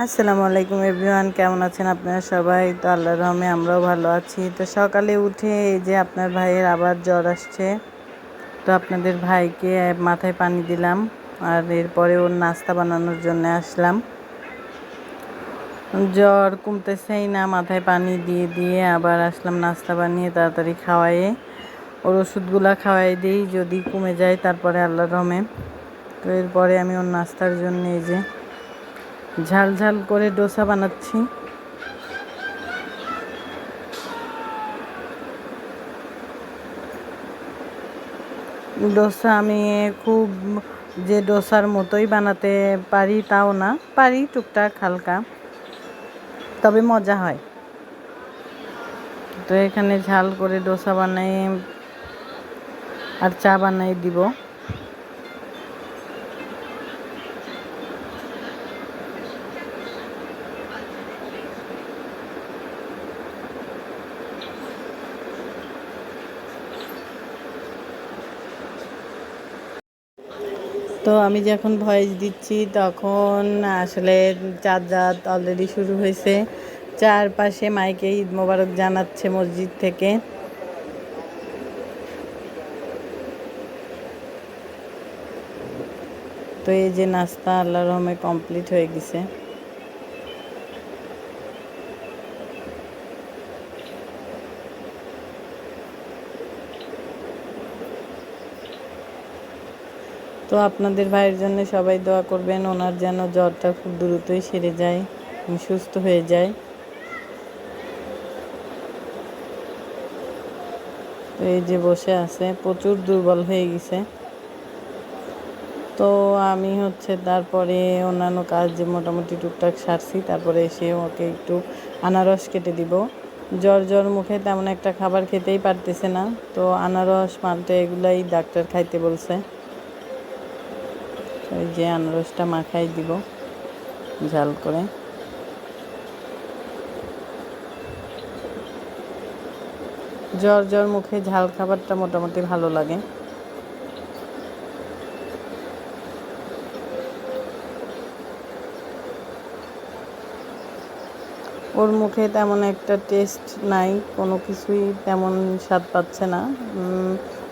আসসালামু আলাইকুম এভরিওয়ান, কেমন আছেন আপনারা সবাই? তো আল্লাহর রহমে আমরাও ভালো আছি। তো সকালে উঠে এই যে আপনার ভাইয়ের আবার জ্বর আসছে, তো আপনাদের ভাইকে মাথায় পানি দিলাম আর এরপরে ওর নাস্তা বানানোর জন্য আসলাম। জ্বর কমতেছেই না, মাথায় পানি দিয়ে দিয়ে আবার আসলাম নাস্তা বানিয়ে তাড়াতাড়ি খাওয়াইয়ে ওর ওষুধগুলা খাওয়াই দিই, যদি কমে যায় তারপরে আল্লাহর রহমে। তো এরপরে আমি ওর নাস্তার জন্য এই যে ঝাল ঝাল করে ডোসা বানাচ্ছি। ডোসা আমি খুব যে ডোসার মতোই বানাতে পারি তাও না, পারি টুকটাক হালকা, তবে মজা হয়। তো এখানে ঝাল করে ডোসা বানাই আর চা বানাই দিব। তো আমি যখন ভয়েস দিচ্ছি তখন আসলে চাঁদ রাত অলরেডি শুরু হয়েছে, চারপাশে মাইকে ঈদ মোবারক জানাচ্ছে মসজিদ থেকে। তো এই যে নাস্তা আল্লাহর রহমে কমপ্লিট হয়ে গেছে। তো আপনাদের ভাইয়ের জন্য সবাই দোয়া করবেন, ওনার যেন জ্বরটা খুব দ্রুতই সেরে যায়, সুস্থ হয়ে যায়। তো এই যে বসে আছে, প্রচুর দুর্বল হয়ে গেছে। তো আমি তারপরে অন্যান্য কাজ যে মোটামুটি টুকটাক সারছি, তারপরে এসে ওকে একটু আনারস কেটে দিব। জ্বর মুখে তেমন একটা খাবার খেতেই পারতেছে না, তো আনারস মালটা এগুলাই ডাক্তার খাইতে বলছে। ওই যে আনারসটা মাখাই দিব ঝাল করে। জ্বর মুখে ঝাল খাবারটা মোটামুটি ভালো লাগে। ওর মুখে তেমন একটা টেস্ট নাই, কোনো কিছুই তেমন স্বাদ পাচ্ছে না।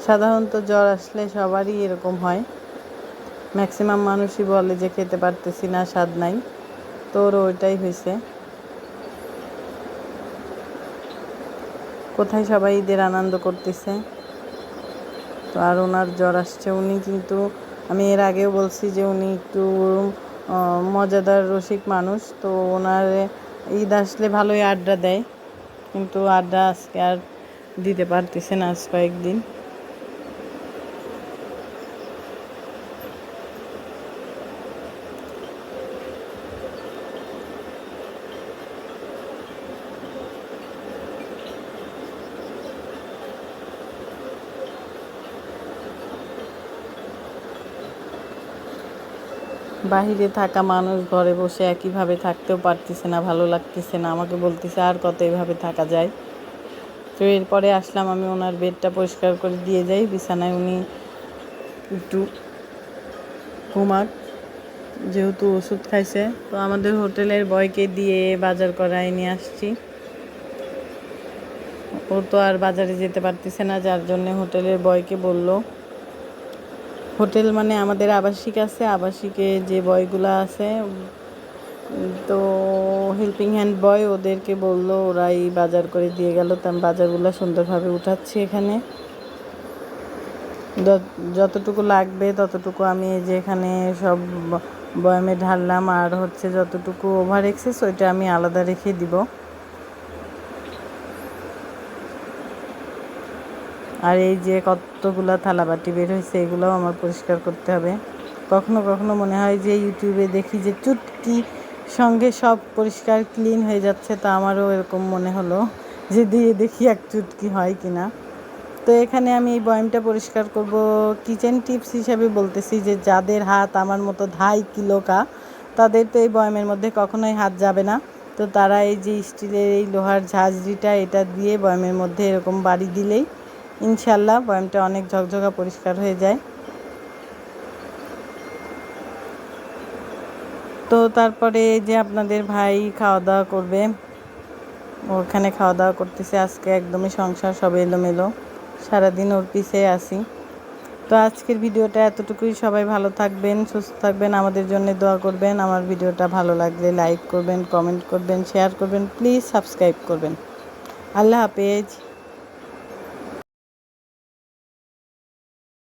সাধারণত জ্বর আসলে সবারই এরকম হয়, ম্যাক্সিমাম মানুষই বলে যে খেতে পারতেছি না, স্বাদ নাই। তো ওর ওইটাই হয়েছে। কোথায় সবাই ঈদের আনন্দ করতেছে। তো আর ওনার জ্বর আসছে, উনি কিন্তু আমি এর আগেও বলছি যে উনি একটু মজাদার রসিক মানুষ। তো ওনার ঈদ আসলে ভালোই আড্ডা দেয়, কিন্তু আড্ডা আজকে আর দিতে পারতেছে না আজ কয়েকদিন। বাহিরে থাকা মানুষ ঘরে বসে একইভাবে থাকতেও পারতেছে না, ভালো লাগতেছে না, আমাকে বলতেছে আর কত এভাবে থাকা যায়। তো এরপরে আসলাম, আমি ওনার বেডটা পরিষ্কার করে দিয়ে যাই, বিছানায় উনি একটু ঘুমাক, যেহেতু ওষুধ খাইছে। তো আমাদের হোটেলের বয়কে দিয়ে বাজার করায় নিয়ে আসছি। ও তো আর বাজারে যেতে পারতেছে না, যার জন্য হোটেলের বয়কে বলল, হোটেল মানে আমাদের আবাসিক আছে, আবাসিকে যে বয়গুলো আছে, তো হেল্পিং হ্যান্ড বয়, ওদেরকে বলল, ওরাই বাজার করে দিয়ে গেল। তো আমি বাজারগুলো সুন্দরভাবে উঠাচ্ছি এখানে। যতটুকু লাগবে ততটুকু আমি এই যে এখানে সব বয়ামে ঢাললাম, আর যতটুকু ওভার এক্সেস ওইটা আমি আলাদা রেখে দিব। আর এই যে কতগুলা থালাবাটি বের হয়েছে, এগুলোও আমার পরিষ্কার করতে হবে। কখনো কখনো মনে হয় যে ইউটিউবে দেখি যে চুটকি সঙ্গে সব পরিষ্কার ক্লিন হয়ে যাচ্ছে, তা আমারও এরকম মনে হলো যে দিয়ে দেখি এক চুটকি হয় কিনা। তো এখানে আমি এই বয়ামটা পরিষ্কার করব। কিচেন টিপস হিসাবে বলতেছি যে যাদের হাত আমার মতো 2.5 কিলো তাদের তো এই বয়ামের মধ্যে কখনোই হাত যাবে না। তো তারা এই যে স্টিলের এই লোহার ঝাঁঝরিটা, এটা দিয়ে বয়ামের মধ্যে এরকম বাড়ি দিলেই ইনশাল্লাহ বয়ামটা অনেক ঝকঝকা পরিষ্কার হয়ে যায়। তো তো তারপরে এই যে আপনাদের ভাই খাওয়া দাওয়া করবে, ওখানে খাওয়া দাওয়া করতেছে। আজকে একদমই সংসার সব এলোমেলো, সারাদিন ওর পিছে আসি। তো আজকের ভিডিওটা এতটুকুই। সবাই ভালো থাকবেন, সুস্থ থাকবেন, আমাদের জন্য দোয়া করবেন। আমার ভিডিওটা ভালো লাগলে লাইক করবেন, কমেন্ট করবেন, শেয়ার করবেন, প্লিজ সাবস্ক্রাইব করবেন। আল্লাহ হাফেজ।